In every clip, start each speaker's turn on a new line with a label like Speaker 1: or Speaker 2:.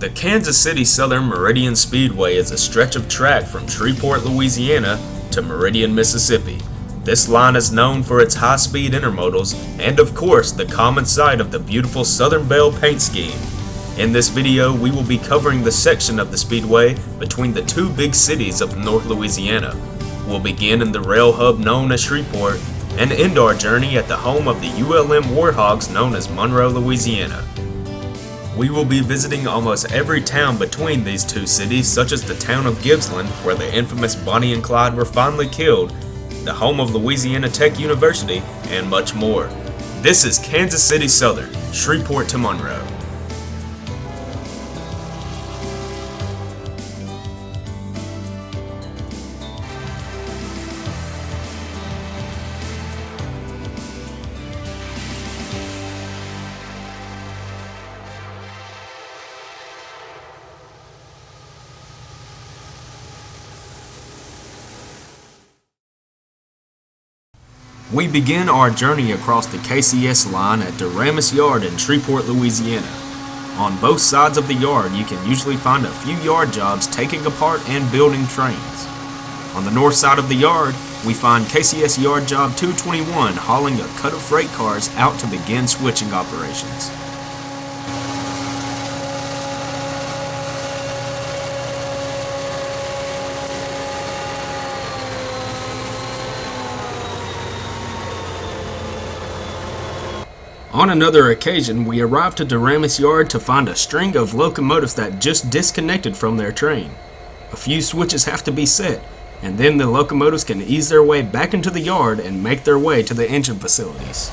Speaker 1: The Kansas City Southern Meridian Speedway is a stretch of track from Shreveport, Louisiana to Meridian, Mississippi. This line is known for its high-speed intermodals and, of course, the common sight of the beautiful Southern Belle paint scheme. In this video, we will be covering the section of the speedway between the two big cities of North Louisiana. We'll begin in the rail hub known as Shreveport and end our journey at the home of the ULM Warhogs known as Monroe, Louisiana. We will be visiting almost every town between these two cities, such as the town of Gibsland, where the infamous Bonnie and Clyde were finally killed, the home of Louisiana Tech University, and much more. This is Kansas City Southern, Shreveport to Monroe. We begin our journey across the KCS line at Deramus Yard in Shreveport, Louisiana. On both sides of the yard, you can usually find a few yard jobs taking apart and building trains. On the north side of the yard, we find KCS Yard Job 221 hauling a cut of freight cars out to begin switching operations. On another occasion, we arrived to Deramus Yard to find a string of locomotives that just disconnected from their train. A few switches have to be set, and then the locomotives can ease their way back into the yard and make their way to the engine facilities.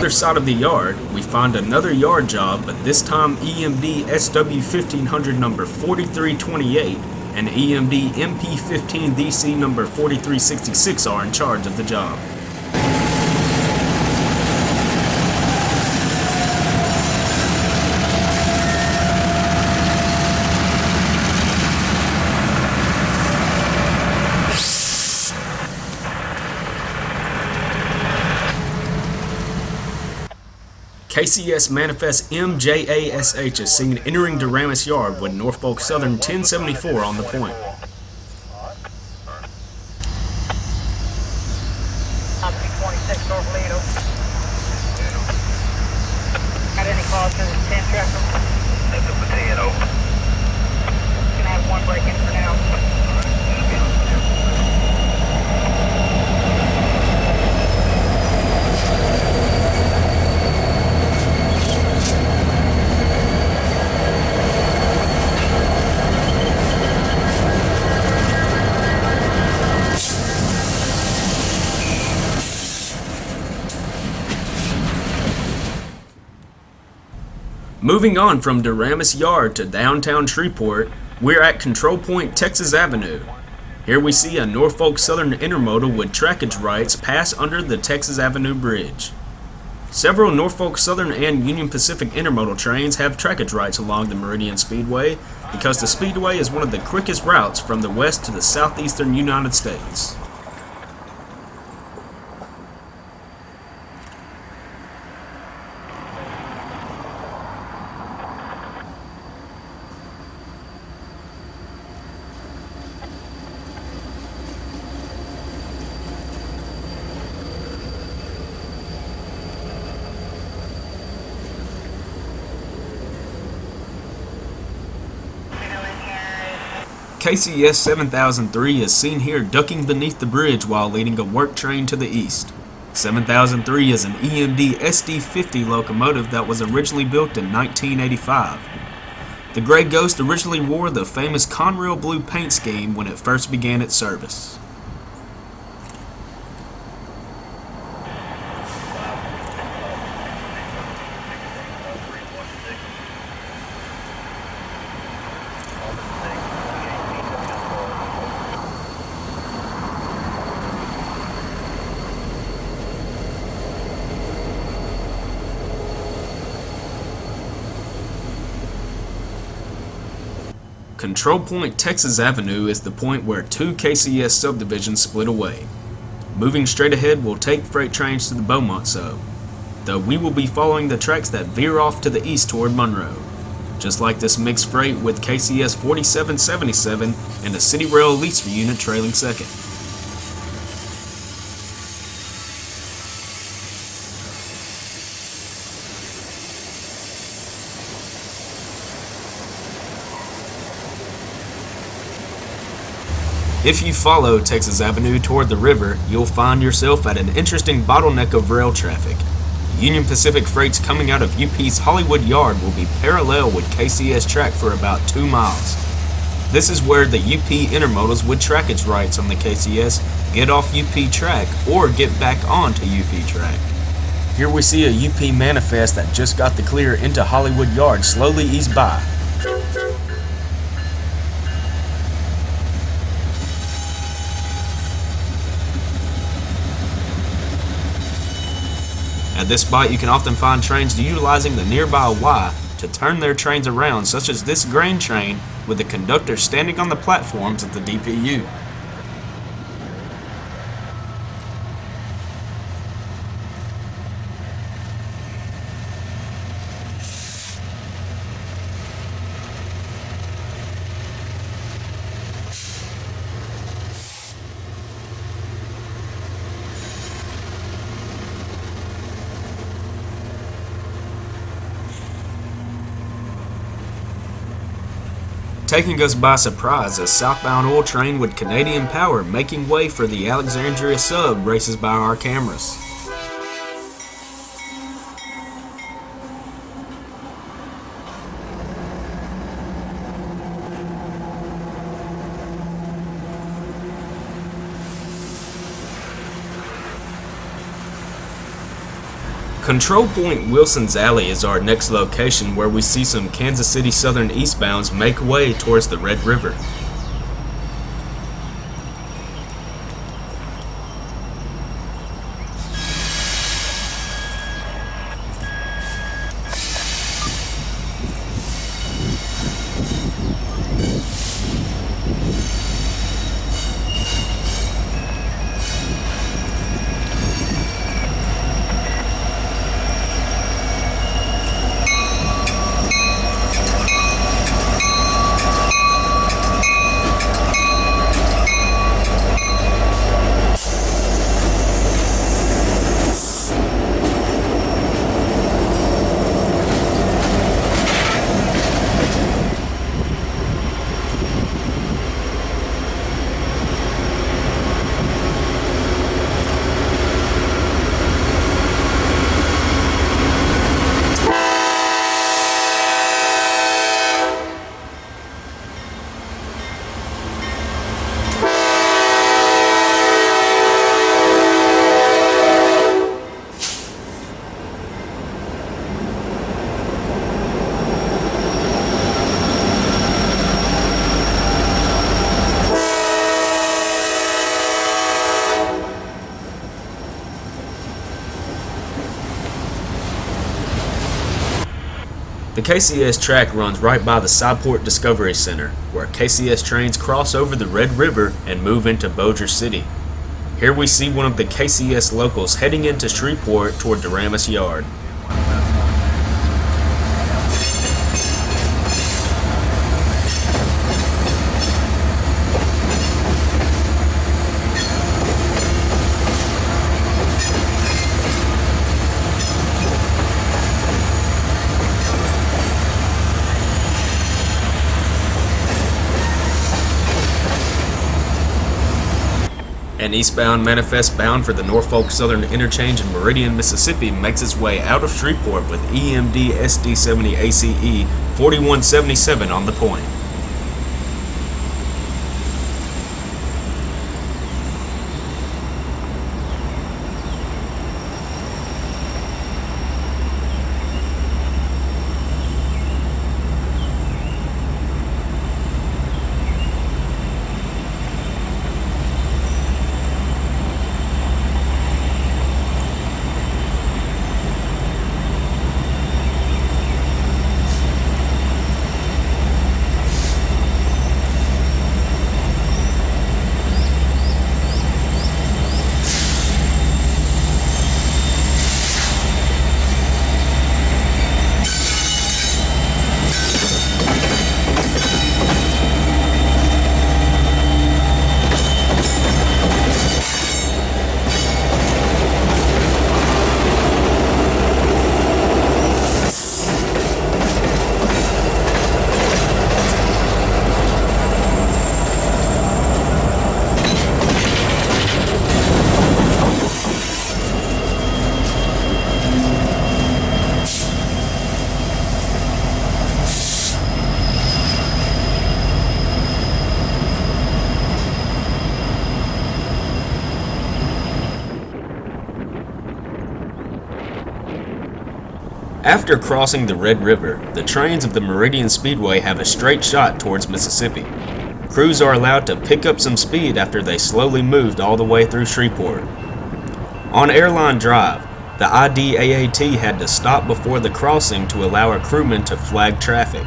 Speaker 1: Side of the yard, we find another yard job, but this time EMD SW 1500 number 4328 and EMD MP 15 DC number 4366 are in charge of the job. KCS Manifest M-JASH is seen entering Deramus Yard with Norfolk Southern 1074 on the point.
Speaker 2: Got any calls for the 10 traffic? That's a potato. Gonna have one break in for now.
Speaker 1: Moving on from Deramus Yard to downtown Shreveport, we're at Control Point, Texas Avenue. Here we see a Norfolk Southern intermodal with trackage rights pass under the Texas Avenue Bridge. Several Norfolk Southern and Union Pacific intermodal trains have trackage rights along the Meridian Speedway because the Speedway is one of the quickest routes from the west to the southeastern United States. KCS 7003 is seen here ducking beneath the bridge while leading a work train to the east. 7003 is an EMD SD50 locomotive that was originally built in 1985. The Gray Ghost originally wore the famous Conrail blue paint scheme when it first began its service. Control Point Texas Avenue is the point where two KCS subdivisions split away. Moving straight ahead will take freight trains to the Beaumont sub, though we will be following the tracks that veer off to the east toward Monroe, just like this mixed freight with KCS 4777 and a City Rail lease unit trailing second. If you follow Texas Avenue toward the river, you'll find yourself at an interesting bottleneck of rail traffic. Union Pacific freights coming out of UP's Hollywood Yard will be parallel with KCS track for about 2 miles. This is where the UP intermodals would track its rights on the KCS, get off UP track, or get back onto UP track. Here we see a UP manifest that just got the clear into Hollywood Yard slowly ease by. At this spot, you can often find trains utilizing the nearby Y to turn their trains around, such as this grain train with the conductor standing on the platforms at the DPU. Taking us by surprise, a southbound oil train with Canadian power making way for the Alexandria sub races by our cameras. Control Point Wilson's Alley is our next location, where we see some Kansas City Southern eastbounds make way towards the Red River. The KCS track runs right by the Shreveport Discovery Center, where KCS trains cross over the Red River and move into Bossier City. Here we see one of the KCS locals heading into Shreveport toward Deramus Yard. An eastbound manifest bound for the Norfolk Southern Interchange in Meridian, Mississippi makes its way out of Shreveport with EMD SD70 ACE 4177 on the point. After crossing the Red River, the trains of the Meridian Speedway have a straight shot towards Mississippi. Crews are allowed to pick up some speed after they slowly moved all the way through Shreveport. On Airline Drive, the IDAAT had to stop before the crossing to allow a crewman to flag traffic.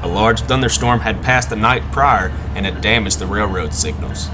Speaker 1: A large thunderstorm had passed the night prior and had damaged the railroad signals.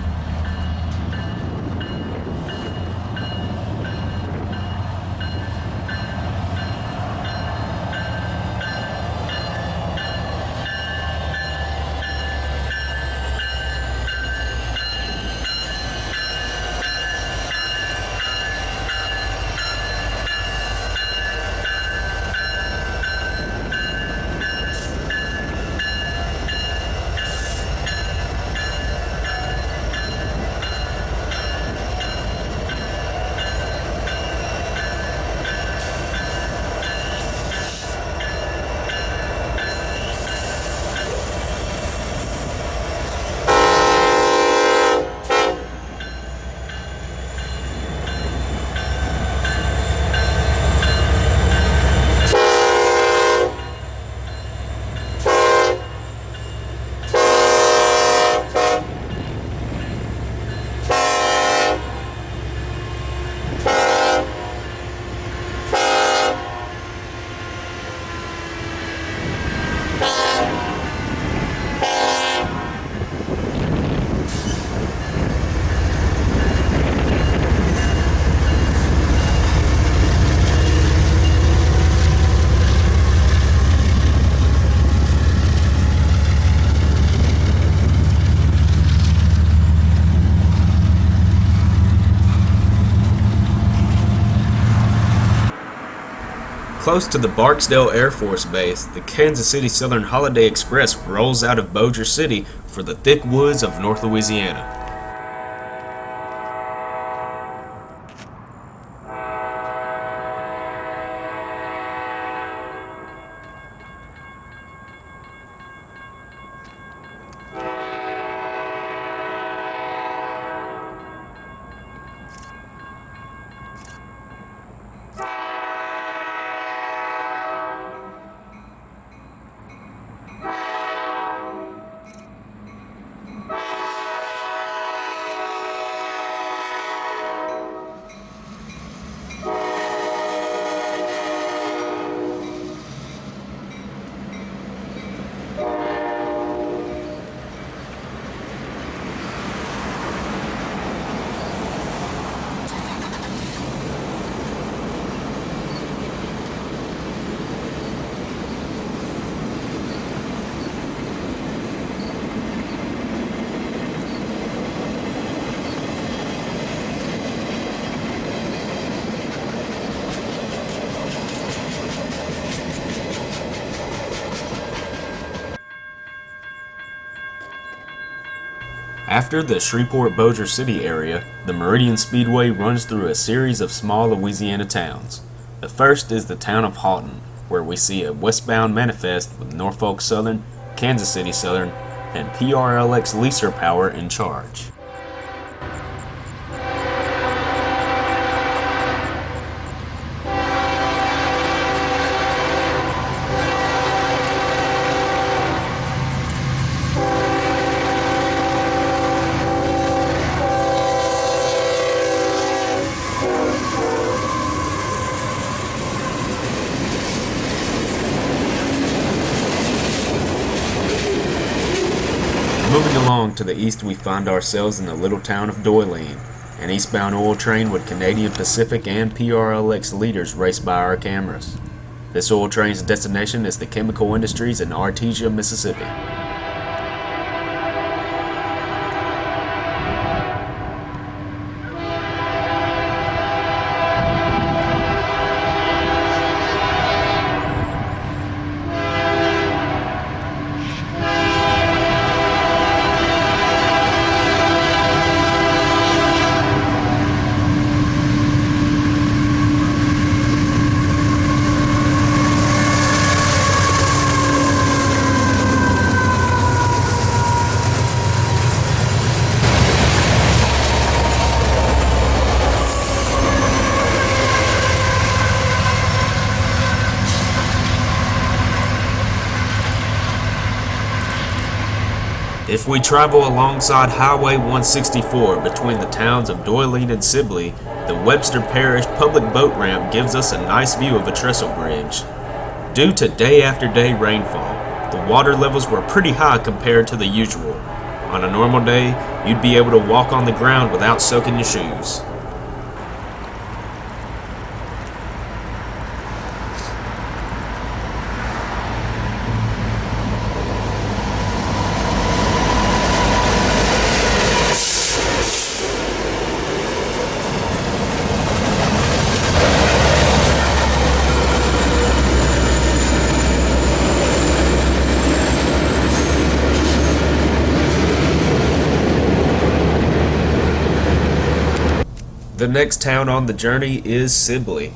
Speaker 1: Close to the Barksdale Air Force Base, the Kansas City Southern Holiday Express rolls out of Bossier City for the thick woods of North Louisiana. After the Shreveport-Bossier City area, the Meridian Speedway runs through a series of small Louisiana towns. The first is the town of Houghton, where we see a westbound manifest with Norfolk Southern, Kansas City Southern, and PRLX leaser power in charge. Moving along to the east, we find ourselves in the little town of Doyline. An eastbound oil train with Canadian Pacific and PRLX leaders race by our cameras. This oil train's destination is the chemical industries in Arcadia, Mississippi. If we travel alongside Highway 164 between the towns of Doyline and Sibley, the Webster Parish public boat ramp gives us a nice view of a trestle bridge. Due to day after day rainfall, the water levels were pretty high compared to the usual. On a normal day, you'd be able to walk on the ground without soaking your shoes. The next town on the journey is Sibley.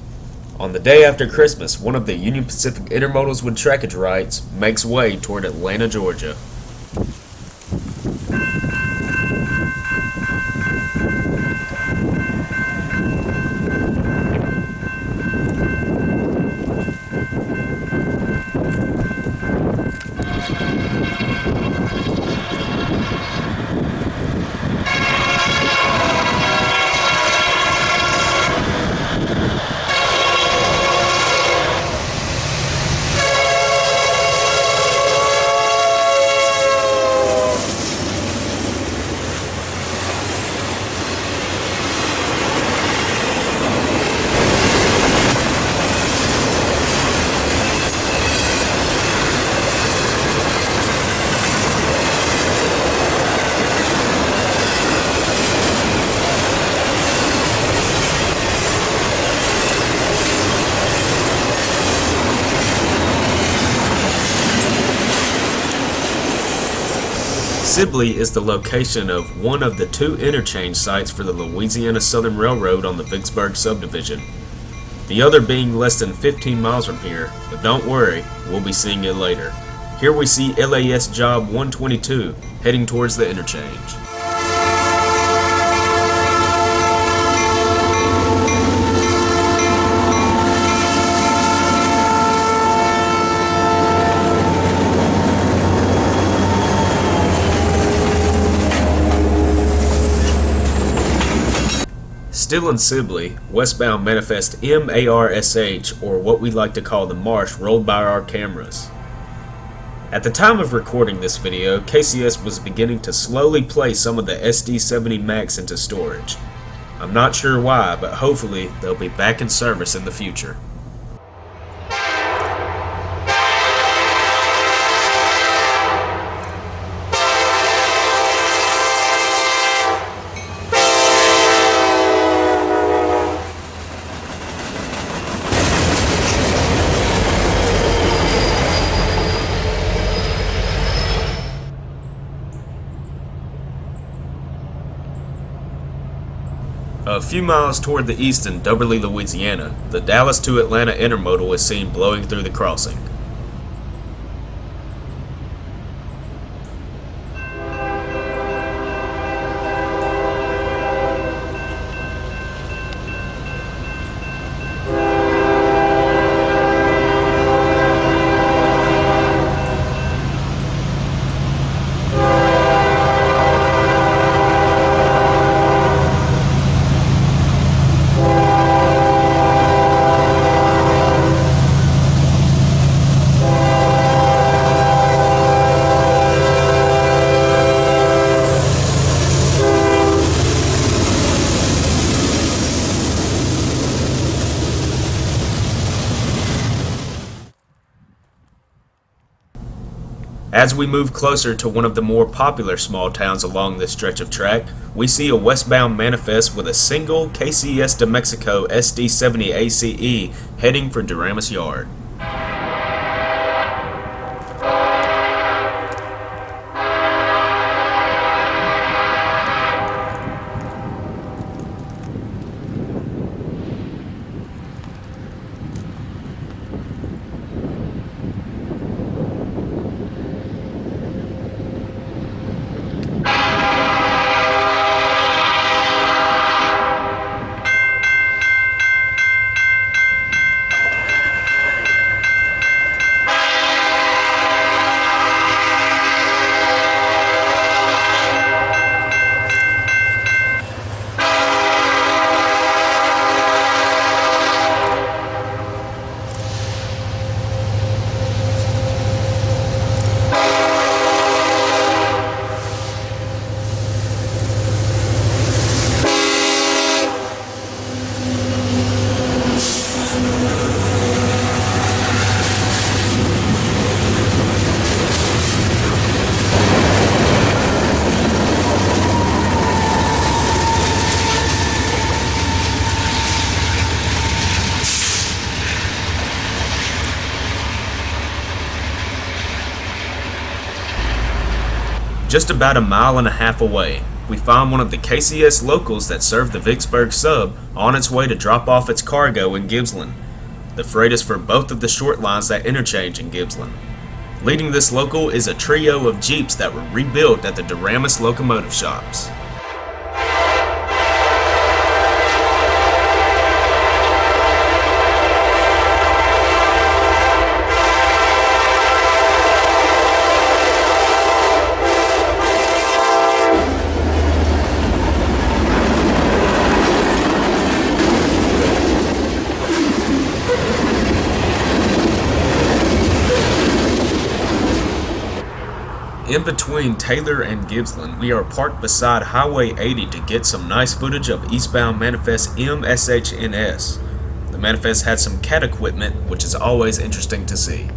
Speaker 1: On the day after Christmas, one of the Union Pacific intermodals with trackage rights makes way toward Atlanta, Georgia. Sibley is the location of one of the two interchange sites for the Louisiana Southern Railroad on the Vicksburg subdivision. The other being less than 15 miles from here, but don't worry, we'll be seeing it later. Here we see LAS Job 122 heading towards the interchange. Still in Sibley, westbound manifest M-ARSH, or what we like to call the Marsh, rolled by our cameras. At the time of recording this video, KCS was beginning to slowly place some of the SD70 Max into storage. I'm not sure why, but hopefully they'll be back in service in the future. A few miles toward the east in Dubberly, Louisiana, the Dallas to Atlanta intermodal is seen blowing through the crossing. As we move closer to one of the more popular small towns along this stretch of track, we see a westbound manifest with a single KCS de Mexico SD70 ACE heading for Deramus Yard. Just about a mile and a half away, we find one of the KCS locals that serve the Vicksburg sub on its way to drop off its cargo in Gibsland. The freight is for both of the short lines that interchange in Gibsland. Leading this local is a trio of Jeeps that were rebuilt at the Deramus locomotive shops. In between Taylor and Gibsland, we are parked beside Highway 80 to get some nice footage of eastbound manifest M-JASH. The manifest had some cat equipment, which is always interesting to see.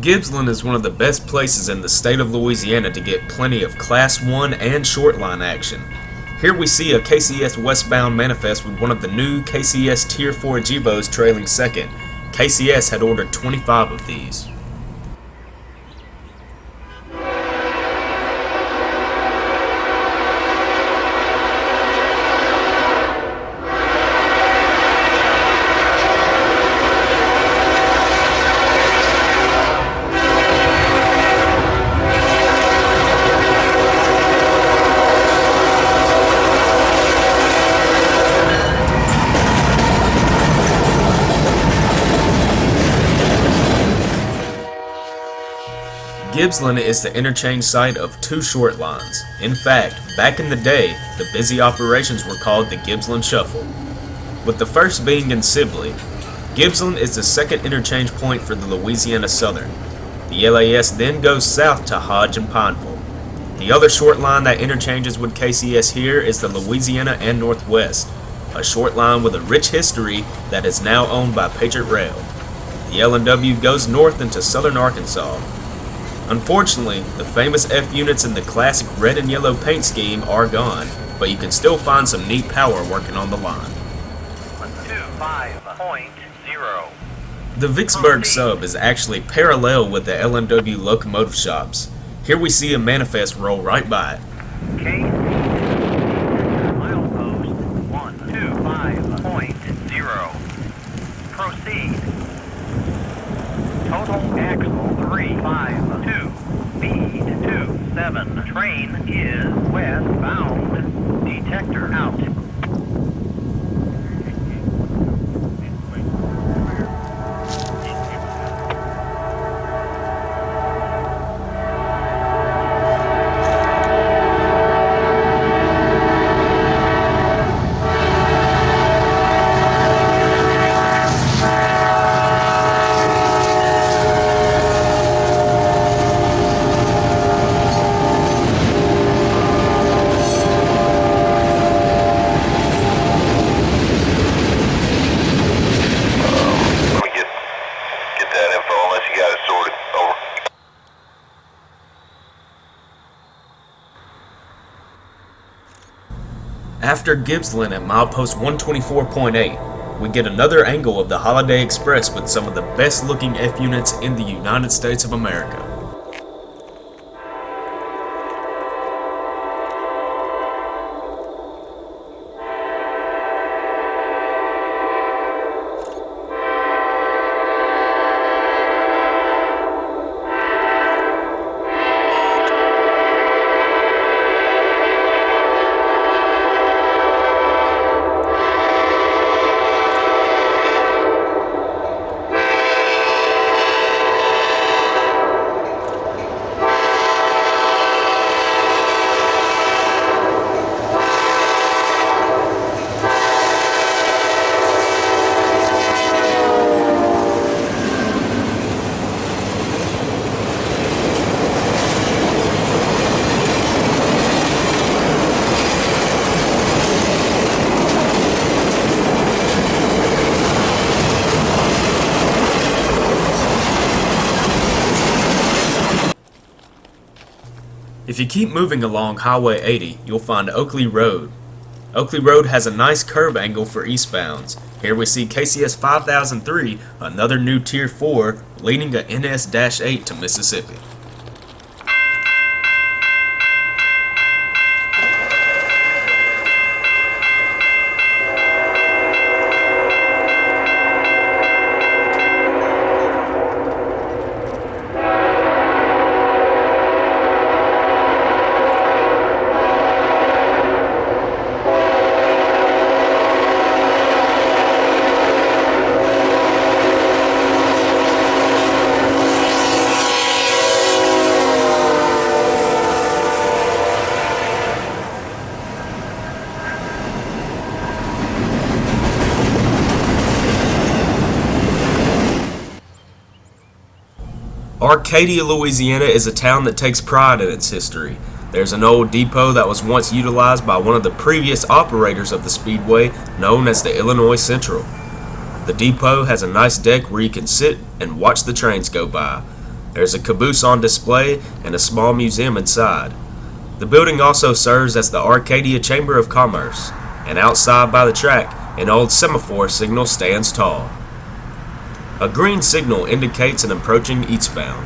Speaker 1: Gibsland is one of the best places in the state of Louisiana to get plenty of Class 1 and short line action. Here we see a KCS westbound manifest with one of the new KCS Tier 4 Gevos trailing second. KCS had ordered 25 of these. Gibsland is the interchange site of two short lines. In fact, back in the day, the busy operations were called the Gibsland Shuffle. With the first being in Sibley, Gibsland is the second interchange point for the Louisiana Southern. The LAS then goes south to Hodge and Pineville. The other short line that interchanges with KCS here is the Louisiana and Northwest, a short line with a rich history that is now owned by Patriot Rail. The L&W goes north into southern Arkansas. Unfortunately, the famous F units in the classic red and yellow paint scheme are gone, but you can still find some neat power working on the line.
Speaker 3: 25.0.
Speaker 1: The Vicksburg sub is actually parallel with the L&W locomotive shops. Here we see a manifest roll right by it.
Speaker 3: K. Milepost 125.0. Proceed. Total axle 352. Speed 27. Train is westbound. Detector out.
Speaker 1: After Gibsland at milepost 124.8, we get another angle of the Holiday Express with some of the best looking F units in the United States of America. If you keep moving along Highway 80, you'll find Oakley Road. Oakley Road has a nice curve angle for eastbounds. Here we see KCS 5003, another new Tier 4, leading a NS-8 to Mississippi. Arcadia, Louisiana is a town that takes pride in its history. There's an old depot that was once utilized by one of the previous operators of the speedway, known as the Illinois Central. The depot has a nice deck where you can sit and watch the trains go by. There's a caboose on display and a small museum inside. The building also serves as the Arcadia Chamber of Commerce, and outside by the track, an old semaphore signal stands tall. A green signal indicates an approaching eastbound.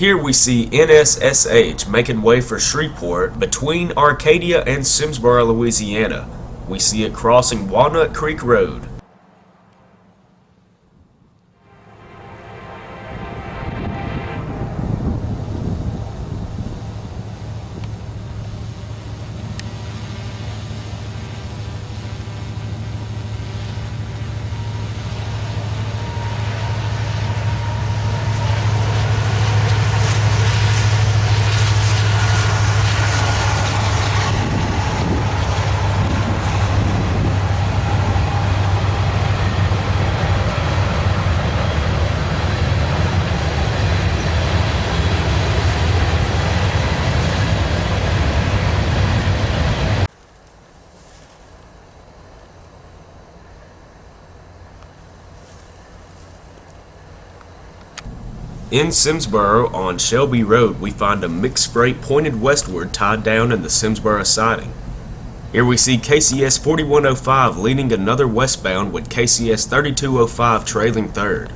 Speaker 1: Here we see NSSH making way for Shreveport between Arcadia and Simsboro, Louisiana. We see it crossing Walnut Creek Road. In Simsboro on Shelby Road, we find a mixed freight pointed westward tied down in the Simsboro siding. Here we see KCS 4105 leading another westbound with KCS 3205 trailing third.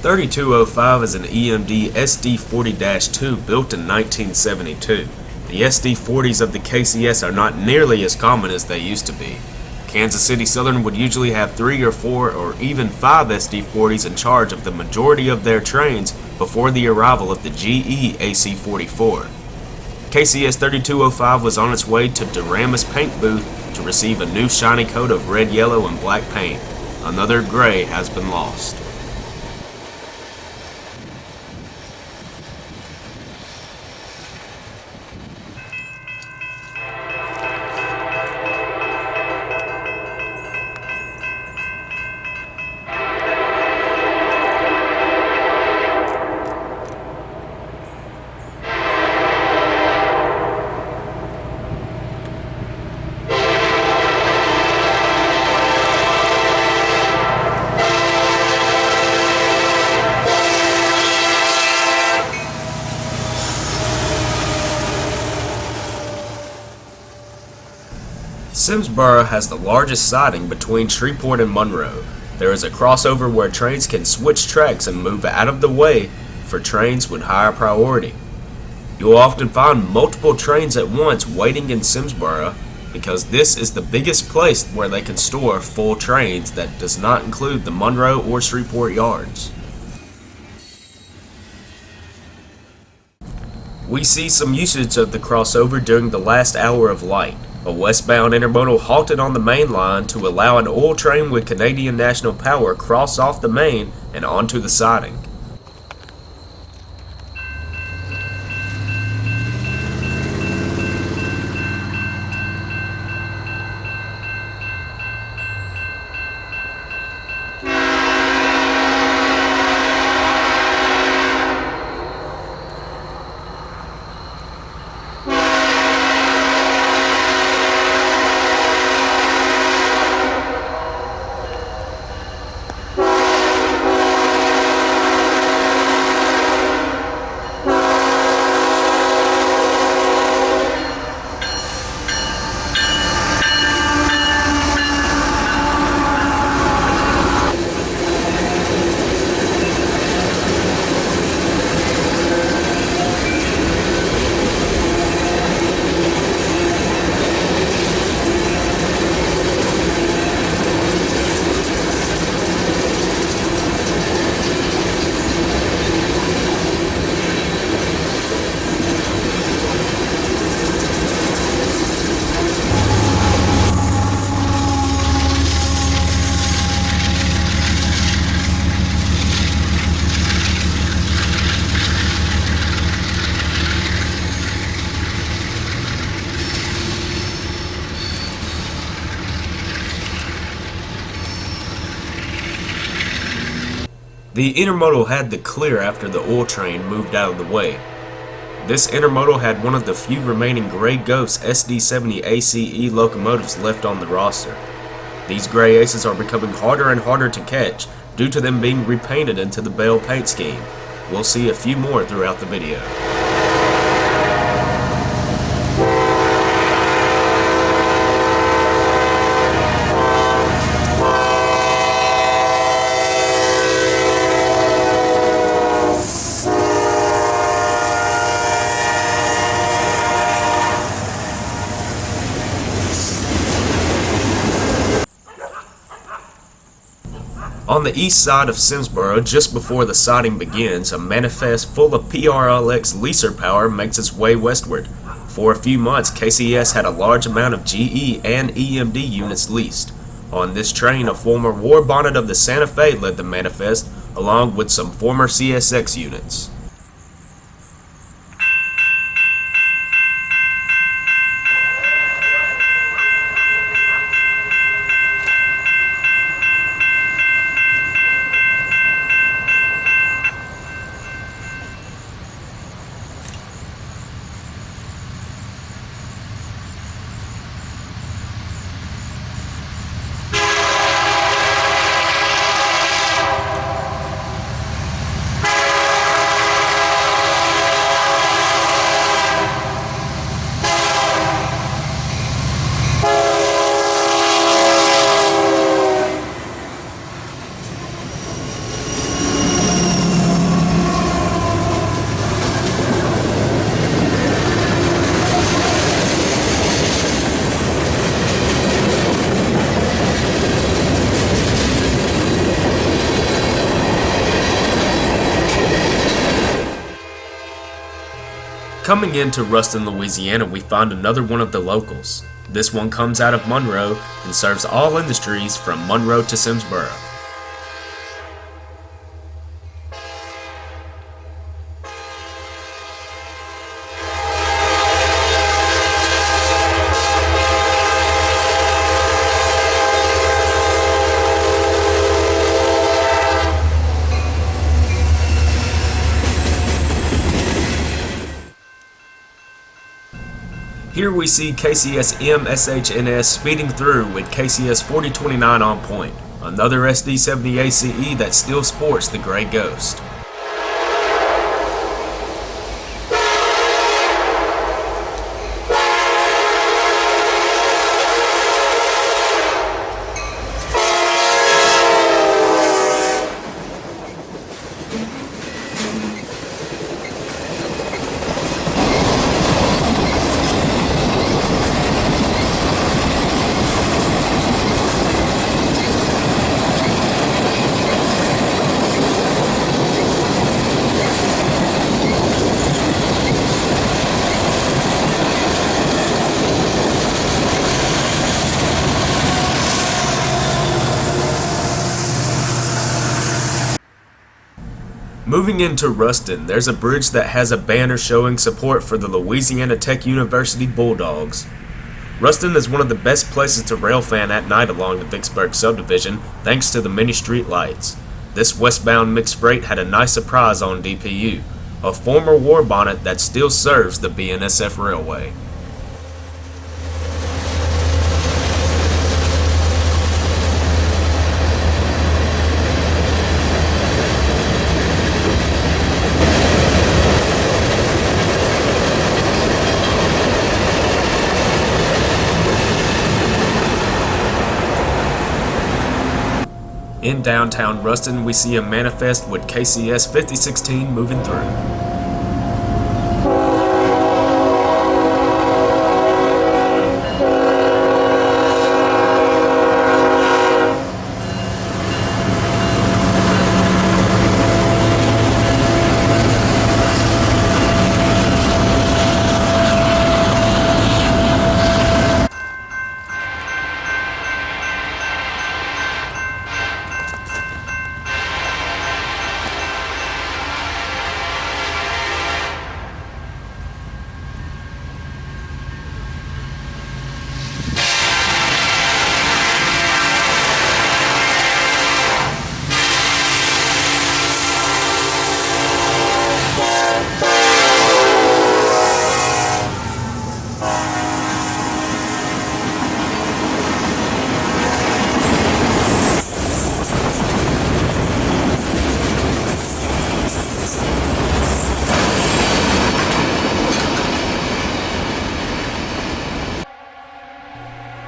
Speaker 1: .3205 is an EMD SD40-2 built in 1972. The SD40s of the KCS are not nearly as common as they used to be. Kansas City Southern would usually have 3 or 4 or even 5 SD40s in charge of the majority of their trains before the arrival of the GE AC44. KCS 3205 was on its way to Deramus paint booth to receive a new shiny coat of red, yellow, and black paint. Another gray has been lost. Simsboro has the largest siding between Shreveport and Monroe. There is a crossover where trains can switch tracks and move out of the way for trains with higher priority. You will often find multiple trains at once waiting in Simsboro because this is the biggest place where they can store full trains that does not include the Monroe or Shreveport yards. We see some usage of the crossover during the last hour of light. A westbound intermodal halted on the main line to allow an oil train with Canadian National Power cross off the main and onto the siding. The intermodal had to clear after the oil train moved out of the way. This intermodal had one of the few remaining Gray Ghost SD70 ACE locomotives left on the roster. These Gray Aces are becoming harder and harder to catch due to them being repainted into the Bell paint scheme. We'll see a few more throughout the video. On the east side of Simsboro, just before the siding begins, a manifest full of PRLX leaser power makes its way westward. For a few months, KCS had a large amount of GE and EMD units leased. On this train, a former war bonnet of the Santa Fe led the manifest, along with some former CSX units. Coming into Ruston, Louisiana, we find another one of the locals. This one comes out of Monroe and serves all industries from Monroe to Simsboro. Here we see KCS M-SHNS speeding through with KCS 4029 on point, another SD70 ACE that still sports the Gray Ghost. Moving into Ruston, there's a bridge that has a banner showing support for the Louisiana Tech University Bulldogs. Ruston is one of the best places to railfan at night along the Vicksburg subdivision thanks to the many street lights. This westbound mixed freight had a nice surprise on DPU, a former war bonnet that still serves the BNSF Railway. In downtown Ruston, we see a manifest with KCS 5016 moving through.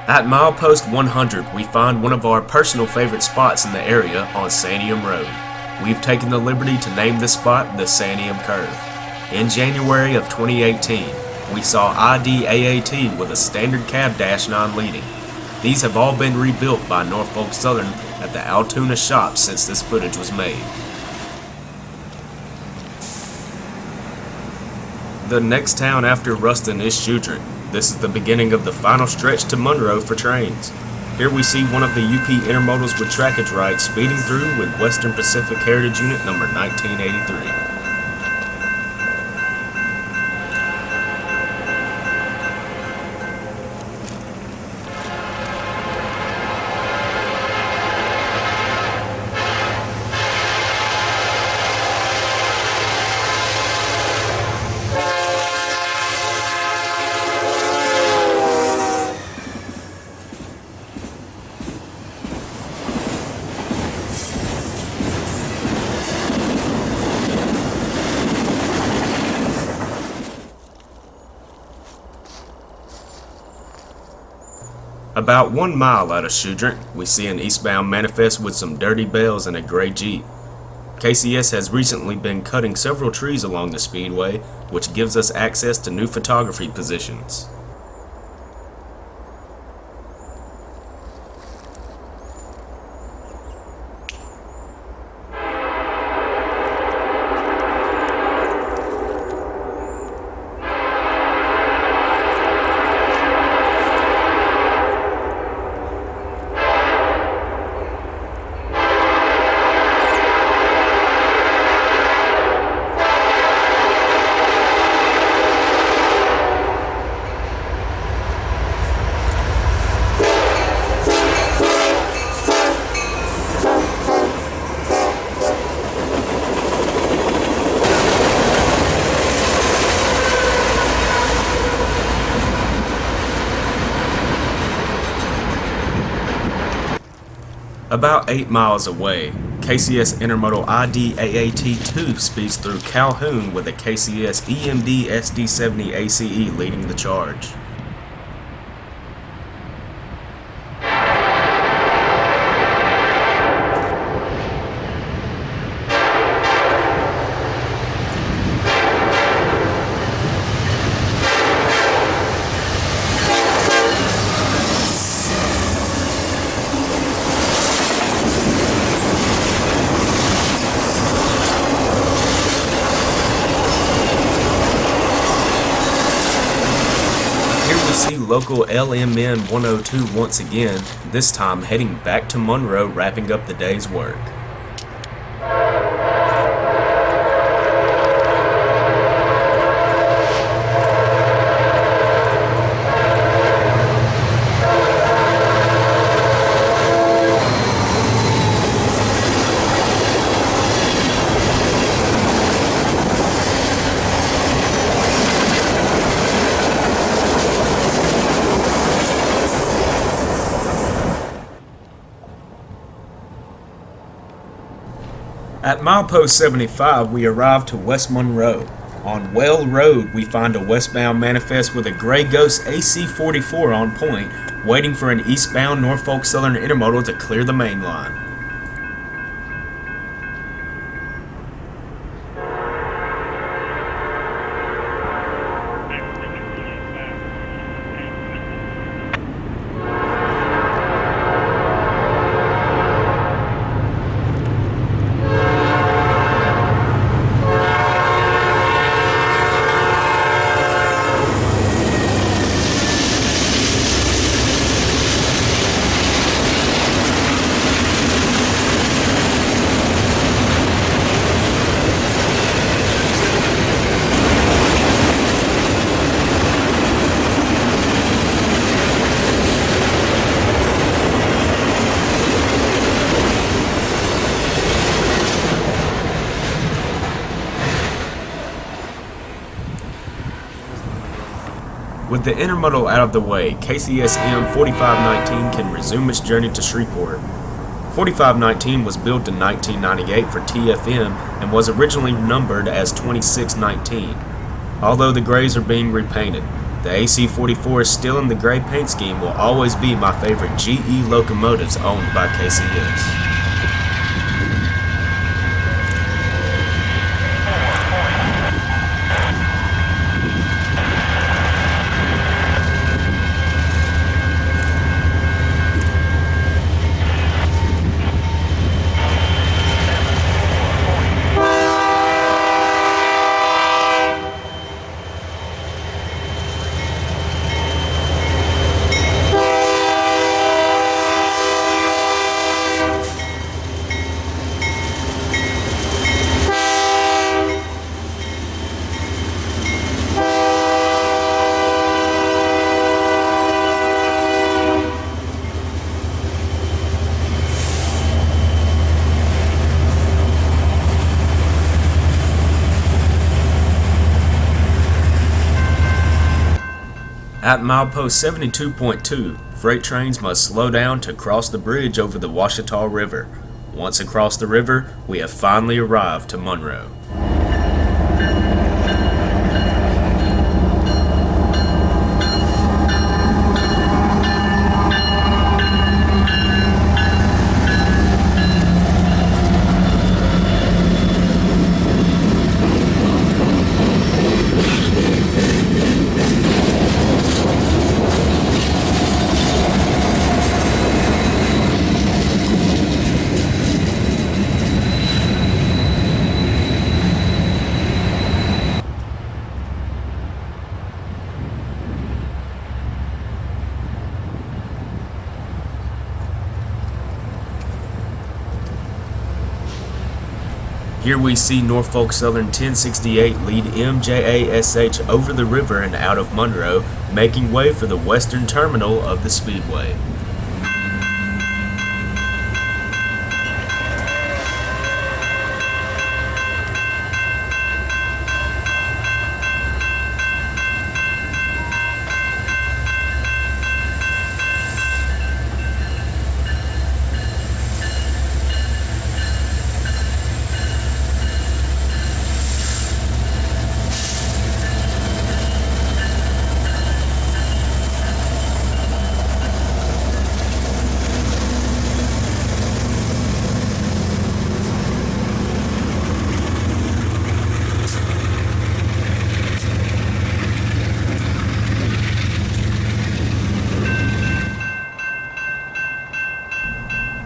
Speaker 1: At Milepost 100, we find one of our personal favorite spots in the area on Sanium Road. We've taken the liberty to name this spot the Sanium Curve. In January of 2018, we saw IDAAT with a standard cab dash 9 leading. These have all been rebuilt by Norfolk Southern at the Altoona shop since this footage was made. The next town after Ruston is Choudrant. This is the beginning of the final stretch to Monroe for trains. Here we see one of the UP intermodals with trackage rights speeding through with Western Pacific Heritage Unit number 1983. About 1 mile out of Choudrant, we see an eastbound manifest with some dirty bells and a gray Jeep. KCS has recently been cutting several trees along the speedway, which gives us access to new photography positions. About 8 miles away, KCS Intermodal IDAAT2 speeds through Calhoun with a KCS EMD SD70 ACE leading the charge. See local LMN 102 once again, this time heading back to Monroe, wrapping up the day's work. At Milepost 75, we arrive to West Monroe. On Well Road, we find a westbound manifest with a Gray Ghost AC44 on point, waiting for an eastbound Norfolk Southern intermodal to clear the main line. With the intermodal out of the way, KCS M4519 can resume its journey to Shreveport. 4519 was built in 1998 for TFM and was originally numbered as 2619. Although the grays are being repainted, The AC-44 still in the gray paint scheme will always be my favorite GE locomotives owned by KCS. At milepost 72.2, freight trains must slow down to cross the bridge over the Ouachita River. Once across the river, we have finally arrived to Monroe. Here we see Norfolk Southern 1068 lead M-JASH over the river and out of Monroe, making way for the western terminal of the Speedway.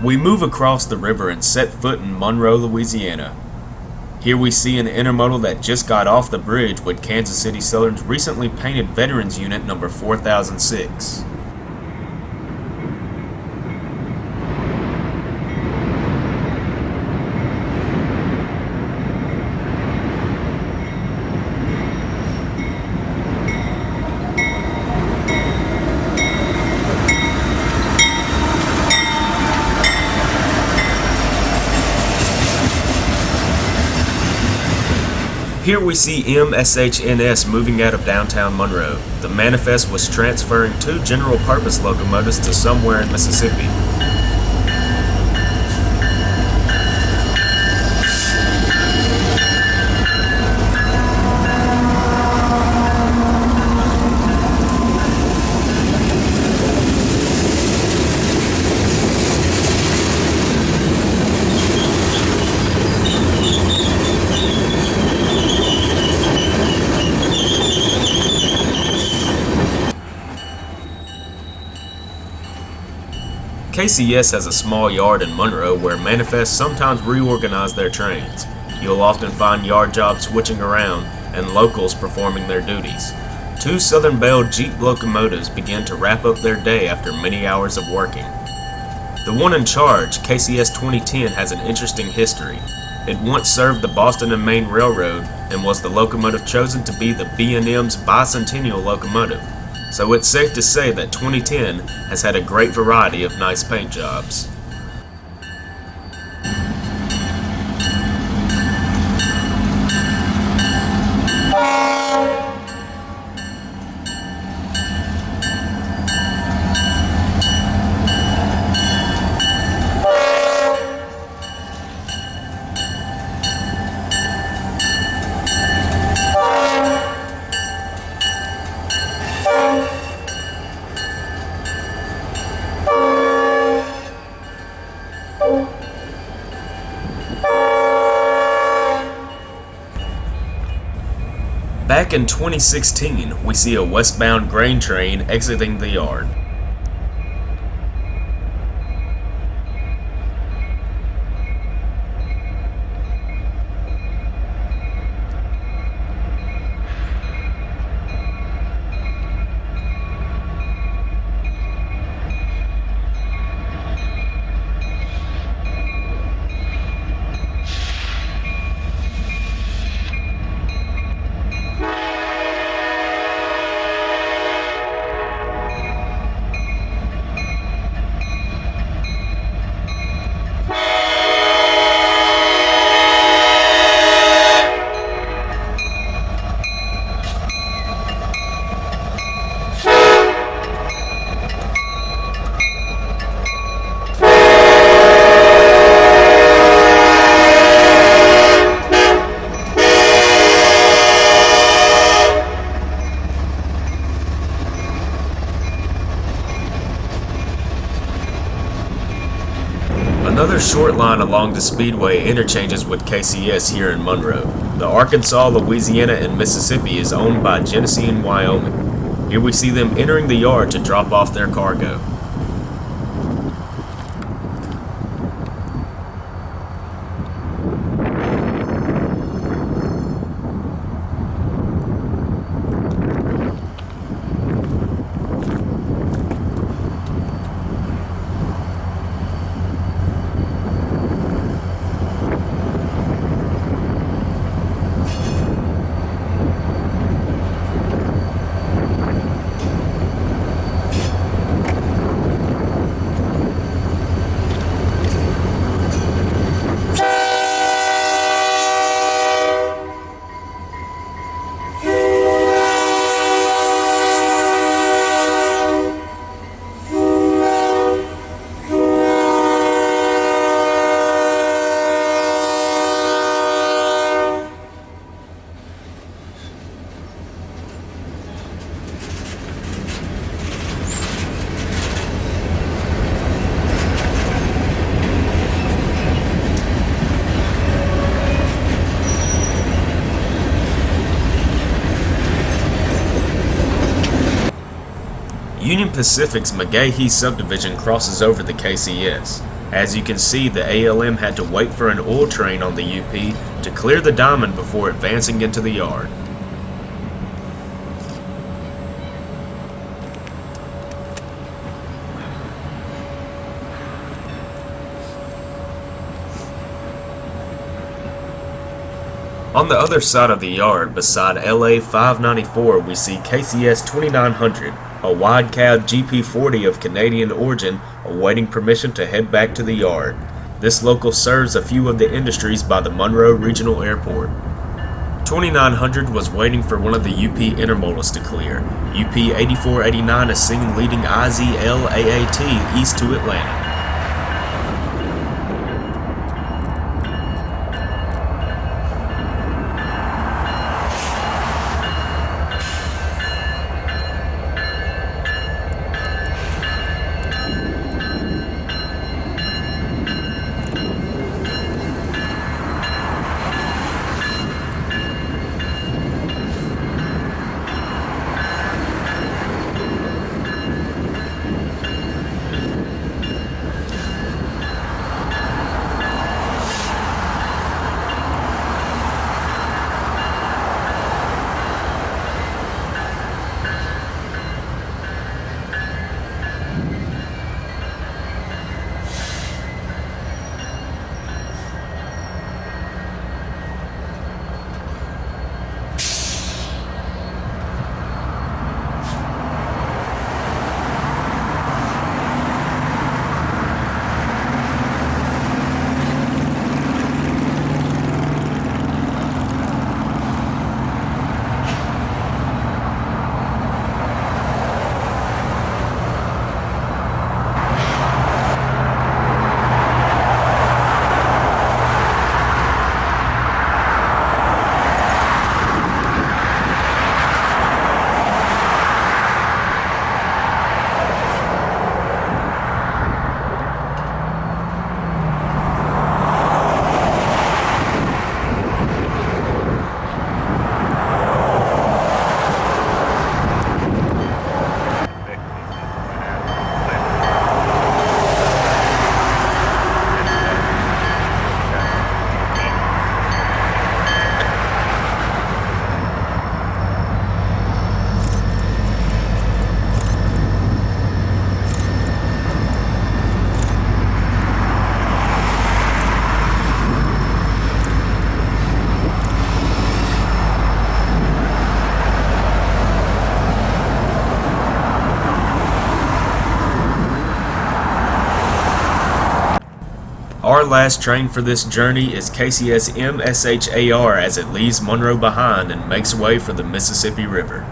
Speaker 1: We move across the river and set foot in Monroe, Louisiana. Here we see an intermodal that just got off the bridge with Kansas City Southern's recently painted Veterans Unit number 4006. Here we see M-SHNS moving out of downtown Monroe. The manifest was transferring 2 general purpose locomotives to somewhere in Mississippi. KCS has a small yard in Monroe where manifests sometimes reorganize their trains. You'll often find yard jobs switching around and locals performing their duties. 2 Southern Belle Jeep locomotives begin to wrap up their day after many hours of working. The one in charge, KCS 2010, has an interesting history. It once served the Boston and Maine Railroad and was the locomotive chosen to be the B&M's bicentennial locomotive. So it's safe to say that 2010 has had a great variety of nice paint jobs. Back in 2016, we see a westbound grain train exiting the yard. Another short line along the speedway interchanges with KCS here in Monroe. The Arkansas, Louisiana, and Mississippi is owned by Genesee and Wyoming. Here we see them entering the yard to drop off their cargo. Union Pacific's McGahee subdivision crosses over the KCS. As you can see, the ALM had to wait for an oil train on the UP to clear the diamond before advancing into the yard. On the other side of the yard, beside LA 594, we see KCS 2900, a wide-cab GP40 of Canadian origin awaiting permission to head back to the yard. This local serves a few of the industries by the Monroe Regional Airport. 2900 was waiting for one of the UP intermodals to clear. UP 8489 is seen leading IZL AAT east to Atlanta. Our last train for this journey is KCS M-JASH as it leaves Monroe behind and makes way for the Mississippi River.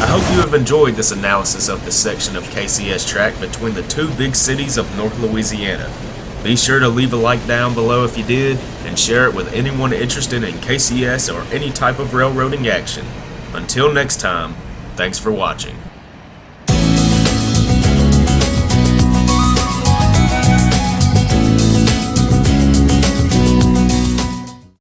Speaker 1: I hope you have enjoyed this analysis of this section of KCS track between the two big cities of North Louisiana. Be sure to leave a like down below if you did, and share it with anyone interested in KCS or any type of railroading action. Until next time, thanks for watching.